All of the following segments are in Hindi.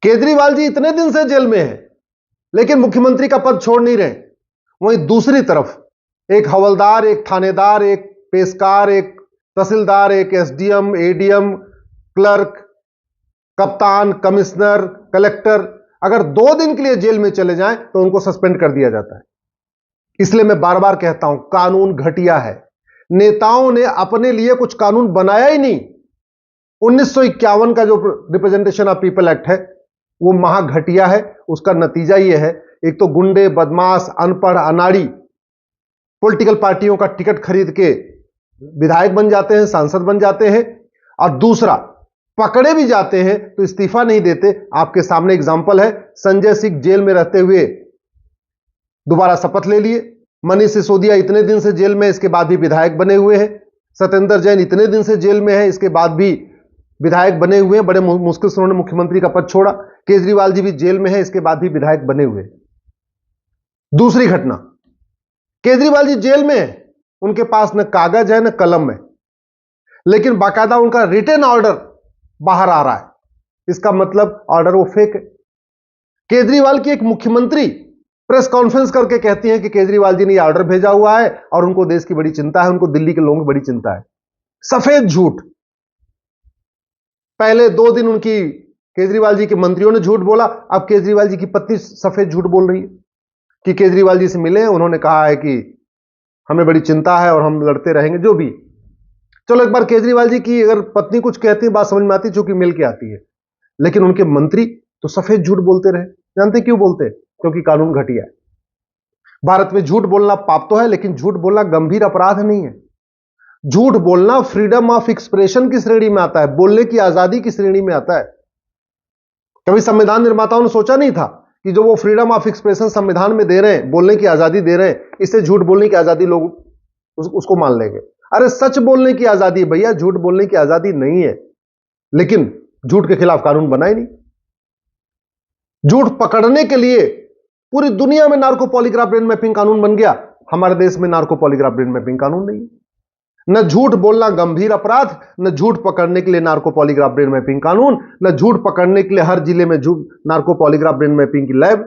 केजरीवाल जी इतने दिन से जेल में हैं, लेकिन मुख्यमंत्री का पद छोड़ नहीं रहे। वहीं दूसरी तरफ एक हवलदार, एक थानेदार, एक पेशकार, एक तहसीलदार, एक एसडीएम, एडीएम, क्लर्क, कप्तान, कमिश्नर, कलेक्टर अगर 2 दिन के लिए जेल में चले जाएं तो उनको सस्पेंड कर दिया जाता है। इसलिए मैं बार बार कहता हूं, कानून घटिया है। नेताओं ने अपने लिए कुछ कानून बनाया ही नहीं। 1951 का जो रिप्रेजेंटेशन ऑफ पीपल एक्ट है वो महाघटिया है। उसका नतीजा यह है, एक तो गुंडे, बदमाश, अनपढ़, अनाड़ी पॉलिटिकल पार्टियों का टिकट खरीद के विधायक बन जाते हैं, सांसद बन जाते हैं, और दूसरा पकड़े भी जाते हैं तो इस्तीफा नहीं देते। आपके सामने एग्जाम्पल है, संजय सिंह जेल में रहते हुए दोबारा शपथ ले लिए। मनीष सिसोदिया इतने दिन से जेल में, इसके बाद भी विधायक बने हुए हैं। सत्येंद्र जैन इतने दिन से जेल में है, इसके बाद भी विधायक बने हुए हैं। बड़े मुश्किल से उन्होंने मुख्यमंत्री का पद छोड़ा। केजरीवाल जी भी जेल में है, इसके बाद भी विधायक बने हुए। दूसरी घटना, केजरीवाल जी जेल में है, उनके पास न कागज है न कलम है, लेकिन बाकायदा उनका रिटन ऑर्डर बाहर आ रहा है। इसका मतलब ऑर्डर वो फेक है। केजरीवाल की एक मुख्यमंत्री प्रेस कॉन्फ्रेंस करके कहती हैं कि केजरीवाल जी ने यह ऑर्डर भेजा हुआ है और उनको देश की बड़ी चिंता है, उनको दिल्ली के लोगों की बड़ी चिंता है। सफेद झूठ। पहले 2 दिन उनकी केजरीवाल जी के मंत्रियों ने झूठ बोला, अब केजरीवाल जी की पत्नी सफेद झूठ बोल रही है कि केजरीवाल जी से मिले, उन्होंने कहा है कि हमें बड़ी चिंता है और हम लड़ते रहेंगे, जो भी। चलो, एक बार केजरीवाल जी की अगर पत्नी कुछ कहती है बात समझ में आती है, चूंकि मिल के आती है, लेकिन उनके मंत्री तो सफेद झूठ बोलते रहे। जानते क्यों बोलते? क्योंकि कानून घटिया है। भारत में झूठ बोलना पाप तो है, लेकिन झूठ बोलना गंभीर अपराध नहीं है। झूठ बोलना फ्रीडम ऑफ एक्सप्रेशन की श्रेणी में आता है, बोलने की आजादी की श्रेणी में आता है। कभी संविधान निर्माताओं ने सोचा नहीं था कि जो वो फ्रीडम ऑफ एक्सप्रेशन संविधान में दे रहे हैं, बोलने की आजादी दे रहे हैं, इससे झूठ बोलने की आजादी लोग उसको मान लेंगे। अरे सच बोलने की आजादी है भैया, झूठ बोलने की आजादी नहीं है। लेकिन झूठ के खिलाफ कानून बनाए नहीं। झूठ पकड़ने के लिए पूरी दुनिया में नार्को पॉलीग्राफ ब्रेन मैपिंग कानून बन गया। हमारे देश में नार्को पॉलीग्राफ ब्रेन मैपिंग कानून नहीं है। न झूठ बोलना गंभीर अपराध, न झूठ पकड़ने के लिए नार्को पॉलीग्राफ ब्रेन मैपिंग कानून, न झूठ पकड़ने के लिए हर जिले में नार्को पॉलीग्राफ ब्रेन मैपिंग की लैब।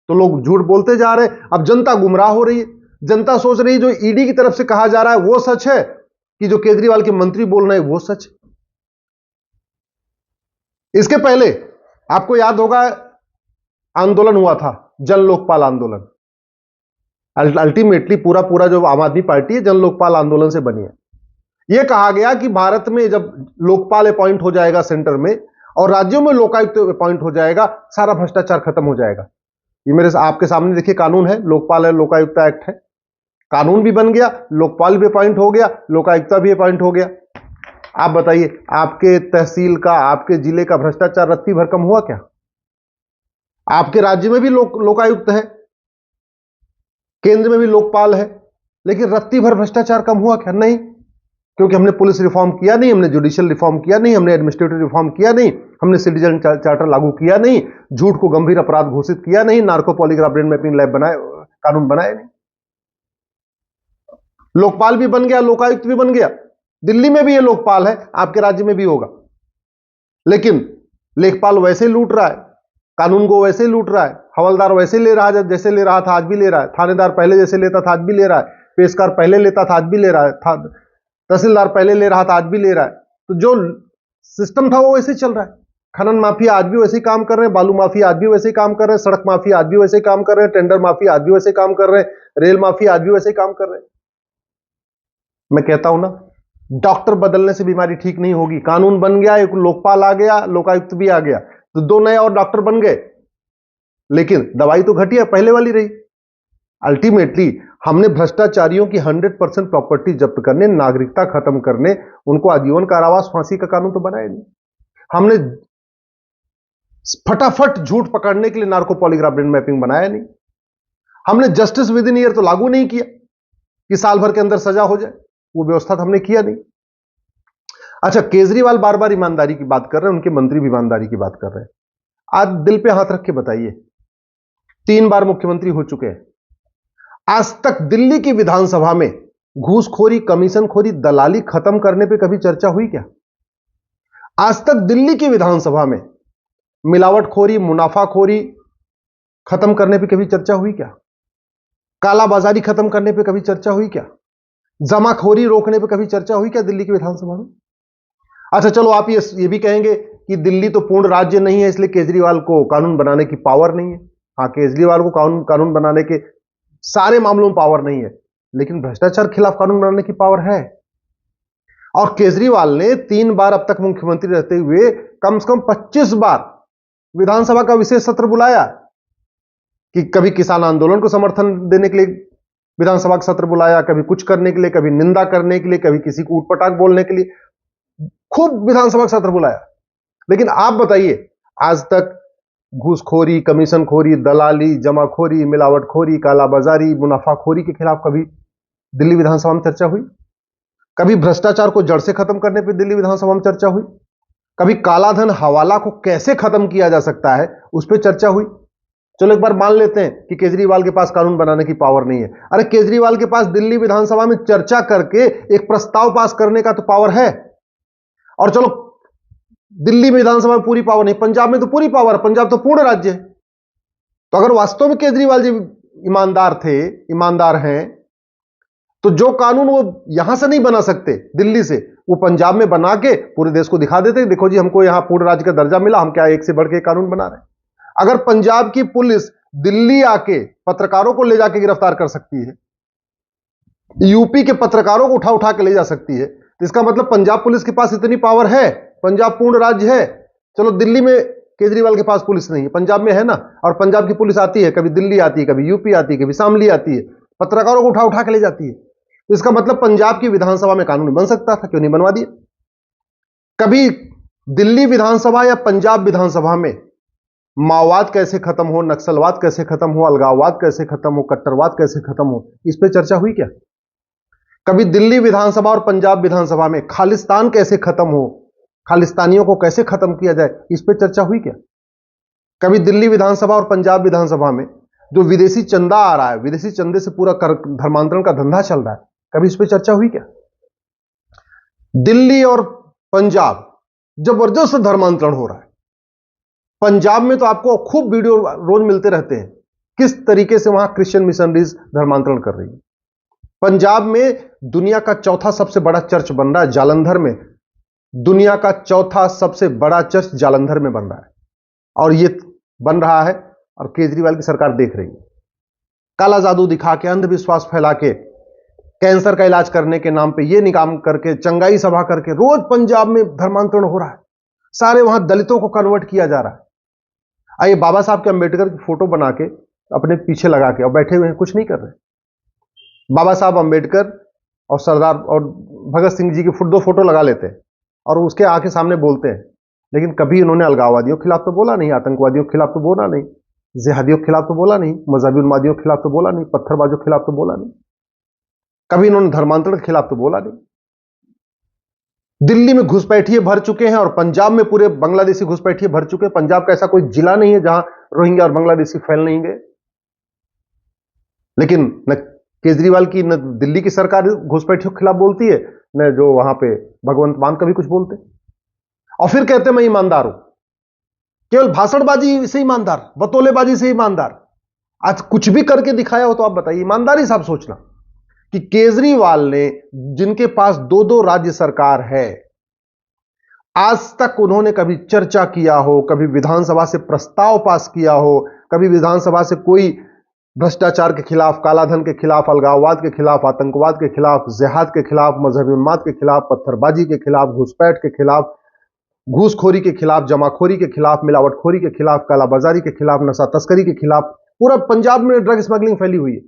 तो लोग झूठ बोलते जा रहे हैं। अब जनता गुमराह हो रही है। जनता सोच रही है जो ईडी की तरफ से कहा जा रहा है वो सच है, कि जो केजरीवाल के मंत्री बोल रहे हैं वो सच है। इसके पहले आपको याद होगा आंदोलन हुआ था, जन लोकपाल आंदोलन। अल्टीमेटली पूरा जो आम आदमी पार्टी है जन लोकपाल आंदोलन से बनी है। यह कहा गया कि भारत में जब लोकपाल अपॉइंट हो जाएगा सेंटर में और राज्यों में लोकायुक्त अपॉइंट हो जाएगा, सारा भ्रष्टाचार खत्म हो जाएगा। ये मेरे आपके सामने देखिए कानून है, लोकपाल है, लोकायुक्त एक्ट है। कानून भी बन गया, लोकपाल भी अपॉइंट हो गया, लोकायुक्त भी अपॉइंट हो गया। आप बताइए, आपके तहसील का, आपके जिले का भ्रष्टाचार रत्ती भर कम हुआ क्या? आपके राज्य में भी लोकायुक्त है, केंद्र में भी लोकपाल है, लेकिन रत्ती भर भ्रष्टाचार कम हुआ क्या? नहीं, क्योंकि हमने पुलिस रिफॉर्म किया नहीं, हमने जुडिशियल रिफॉर्म किया नहीं, हमने एडमिनिस्ट्रेटिव रिफॉर्म किया नहीं, हमने सिटीजन चार्टर लागू किया नहीं, झूठ को गंभीर अपराध घोषित किया नहीं, narco polygraph brain mapping lab बनाए, कानून बनाए नहीं। लोकपाल भी बन गया, लोकायुक्त भी बन गया। दिल्ली में भी ये लोकपाल है, आपके राज्य में भी होगा, लेकिन लेखपाल वैसे लूट रहा है, कानून को वैसे लूट रहा है, हवलदार वैसे ले रहा है जैसे ले रहा था आज भी ले रहा है, थानेदार पहले जैसे लेता था आज भी ले रहा है, पेशकार पहले लेता था आज भी ले रहा है, तहसीलदार पहले ले रहा था आज भी ले रहा है। तो जो सिस्टम था वो वैसे चल रहा है। खनन माफिया आज भी वैसे ही काम कर रहे हैं, बालू माफिया आज भी वैसे ही काम कर रहे हैं, सड़क माफिया आज भी वैसे ही काम कर रहे हैं, टेंडर माफिया आज भी वैसे ही काम कर रहे हैं, रेल माफिया आज भी वैसे ही काम कर रहे हैं। मैं कहता हूं ना, डॉक्टर बदलने से बीमारी ठीक नहीं होगी। कानून बन गया, एक लोकपाल आ गया, लोकायुक्त भी आ गया, तो 2 नए और डॉक्टर बन गए, लेकिन दवाई तो घटिया पहले वाली रही। अल्टीमेटली हमने भ्रष्टाचारियों की 100% प्रॉपर्टी जब्त करने, नागरिकता खत्म करने, उनको आजीवन कारावास, फांसी का कानून तो बनाया नहीं। हमने फटाफट झूठ पकड़ने के लिए नार्को पॉलीग्राफ ब्रेन मैपिंग बनाया नहीं। हमने जस्टिस विद इन ईयर तो लागू नहीं किया कि साल भर के अंदर सजा हो जाए, वो व्यवस्था तो हमने किया नहीं। अच्छा, केजरीवाल बार बार ईमानदारी की बात कर रहे हैं, उनके मंत्री भी ईमानदारी की बात कर रहे हैं। आज दिल पे हाथ रख के बताइए, 3 बार मुख्यमंत्री हो चुके हैं, आज तक दिल्ली की विधानसभा में घूसखोरी, कमीशनखोरी, दलाली खत्म करने पे कभी चर्चा हुई क्या? आज तक दिल्ली की विधानसभा में मिलावटखोरी, मुनाफाखोरी खत्म करने पे कभी चर्चा हुई क्या? कालाबाजारी खत्म करने पे कभी चर्चा हुई क्या? जमाखोरी रोकने पे कभी चर्चा हुई क्या दिल्ली की विधानसभा में? अच्छा चलो, आप ये भी कहेंगे कि दिल्ली तो पूर्ण राज्य नहीं है, इसलिए केजरीवाल को कानून बनाने की पावर नहीं है। हाँ, केजरीवाल को कानून बनाने के सारे मामलों में पावर नहीं है, लेकिन भ्रष्टाचार खिलाफ कानून बनाने की पावर है। और केजरीवाल ने 3 बार अब तक मुख्यमंत्री रहते हुए कम से कम 25 बार विधानसभा का विशेष सत्र बुलाया, कि कभी किसान आंदोलन को समर्थन देने के लिए विधानसभा का सत्र बुलाया, कभी कुछ करने के लिए, कभी निंदा करने के लिए, कभी किसी को उटपटांग बोलने के लिए, खूब विधानसभा का सत्र बुलाया। लेकिन आप बताइए, आज तक घूसखोरी, कमीशनखोरी, दलाली, जमाखोरी, मिलावटखोरी, कालाबाजारी, मुनाफाखोरी के खिलाफ कभी दिल्ली विधानसभा में चर्चा हुई? कभी भ्रष्टाचार को जड़ से खत्म करने पर दिल्ली विधानसभा में चर्चा हुई? कभी कालाधन, हवाला को कैसे खत्म किया जा सकता है उस पर चर्चा हुई? चलो एक बार मान लेते हैं कि केजरीवाल के पास कानून बनाने की पावर नहीं है। अरे केजरीवाल के पास दिल्ली विधानसभा में चर्चा करके एक प्रस्ताव पास करने का तो पावर है। और चलो, दिल्ली विधानसभा में पूरी पावर नहीं, पंजाब में तो पूरी पावर, पंजाब तो पूर्ण राज्य है। तो अगर वास्तव में केजरीवाल जी ईमानदार हैं, तो जो कानून वो यहां से नहीं बना सकते दिल्ली से, वो पंजाब में बना के पूरे देश को दिखा देते, देखो जी हमको यहां पूर्ण राज्य का दर्जा मिला, हम क्या एक से बढ़ के कानून बना रहे हैं। अगर पंजाब की पुलिस दिल्ली आके पत्रकारों को ले जाके गिरफ्तार कर सकती है, यूपी के पत्रकारों को उठा उठा के ले जा सकती है, तो इसका मतलब पंजाब पुलिस के पास इतनी पावर है, पंजाब पूर्ण राज्य है। चलो, दिल्ली में केजरीवाल के पास पुलिस नहीं है, पंजाब में है ना, और पंजाब की पुलिस आती है, कभी दिल्ली आती है, कभी यूपी आती है, कभी शामली आती है, पत्रकारों को उठा उठा के ले जाती है। तो इसका मतलब पंजाब की विधानसभा में कानून बन सकता था, क्यों नहीं बनवा दिया? कभी दिल्ली विधानसभा या पंजाब विधानसभा में माओवाद कैसे खत्म हो, नक्सलवाद कैसे खत्म हो, अलगाववाद कैसे खत्म हो, कट्टरवाद कैसे खत्म हो, इस पर चर्चा हुई क्या? कभी दिल्ली विधानसभा और पंजाब विधानसभा में खालिस्तान कैसे खत्म हो, खालिस्तानियों को कैसे खत्म किया जाए, इस पर चर्चा हुई क्या? कभी दिल्ली विधानसभा और पंजाब विधानसभा में जो विदेशी चंदा आ रहा है, विदेशी चंदे से पूरा धर्मांतरण का धंधा चल रहा है, कभी इस पर चर्चा हुई क्या? दिल्ली और पंजाब जबरदस्त धर्मांतरण हो रहा है। पंजाब में तो आपको खूब वीडियो रोज मिलते रहते हैं, किस तरीके से वहां क्रिश्चियन मिशनरीज धर्मांतरण कर रही है। पंजाब में दुनिया का चौथा सबसे बड़ा चर्च बन रहा है जालंधर में, दुनिया का चौथा सबसे बड़ा चर्च जालंधर में बन रहा है, और यह बन रहा है और केजरीवाल की सरकार देख रही है। काला जादू दिखा के, अंधविश्वास फैला के, कैंसर का इलाज करने के नाम पे ये निकाम करके, चंगाई सभा करके रोज पंजाब में धर्मांतरण हो रहा है। सारे वहां दलितों को कन्वर्ट किया जा रहा है। आइए, बाबा साहब के अंबेडकर की फोटो बना के अपने पीछे लगा के और बैठे हुए हैं, कुछ नहीं कर रहे। बाबा साहब अंबेडकर और सरदार और भगत सिंह जी की दो फोटो लगा लेते हैं और उसके आके सामने बोलते हैं, लेकिन कभी उन्होंने अलगाववादियों के खिलाफ तो बोला नहीं, आतंकवादियों के खिलाफ तो बोला नहीं, जिहादियों के खिलाफ तो बोला नहीं, मजहबी उन्मादियों के खिलाफ तो बोला नहीं, पत्थरबाजों के खिलाफ तो बोला नहीं, कभी इन्होंने धर्मांतरण के खिलाफ तो बोला नहीं। दिल्ली में घुसपैठिए भर चुके हैं और पंजाब में पूरे बांग्लादेशी घुसपैठिए भर चुके हैं। पंजाब का ऐसा कोई जिला नहीं है जहां रोहिंग्या और बांग्लादेशी फैल नहीं गए। लेकिन न केजरीवाल की न दिल्ली की सरकार घुसपैठियों के खिलाफ बोलती है, न जो वहां पे भगवंत मान कभी कुछ बोलते, और फिर कहते मैं ईमानदार हूं। केवल भाषणबाजी से ईमानदार, बतौलेबाजी से ईमानदार। आज कुछ भी करके दिखाया हो तो आप बताइए, ईमानदारी से आप सोचना कि केजरीवाल ने, जिनके पास 2-2 राज्य सरकार है, आज तक उन्होंने कभी चर्चा किया हो, कभी विधानसभा से प्रस्ताव पास किया हो, कभी विधानसभा से कोई भ्रष्टाचार के खिलाफ, कालाधन के खिलाफ, अलगाववाद के खिलाफ, आतंकवाद के खिलाफ, जिहाद के खिलाफ, मजहबी उन्माद के खिलाफ, पत्थरबाजी के खिलाफ, घुसपैठ के खिलाफ, घूसखोरी के खिलाफ, जमाखोरी के खिलाफ, मिलावटखोरी के खिलाफ, कालाबाजारी के खिलाफ, नशा तस्करी के खिलाफ, पूरा पंजाब में ड्रग स्मगलिंग फैली हुई है।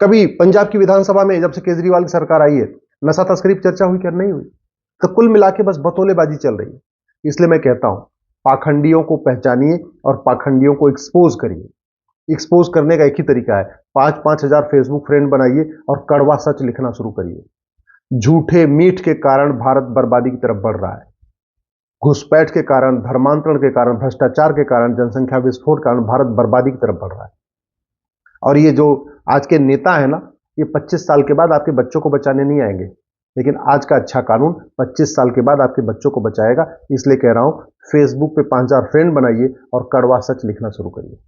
कभी पंजाब की विधानसभा में जब से केजरीवाल की सरकार आई है, नशा तस्करी पर चर्चा हुई क्या? नहीं हुई। तो कुल मिला के बस बतौलेबाजी चल रही है। इसलिए मैं कहता हूं, पाखंडियों को पहचानिए और पाखंडियों को एक्सपोज करिए। एक्सपोज करने का एक ही तरीका है, 5-5 हजार फेसबुक फ्रेंड बनाइए और कड़वा सच लिखना शुरू करिए। झूठे मीठ के कारण भारत बर्बादी की तरफ बढ़ रहा है। घुसपैठ के कारण, धर्मांतरण के कारण, भ्रष्टाचार के कारण, जनसंख्या विस्फोट के कारण भारत बर्बादी की तरफ बढ़ रहा है। और ये जो आज के नेता है ना, ये 25 साल के बाद आपके बच्चों को बचाने नहीं आएंगे, लेकिन आज का अच्छा कानून 25 साल के बाद आपके बच्चों को बचाएगा। इसलिए कह रहा हूं, फेसबुक पे 5,000 फ्रेंड बनाइए और कड़वा सच लिखना शुरू करिए।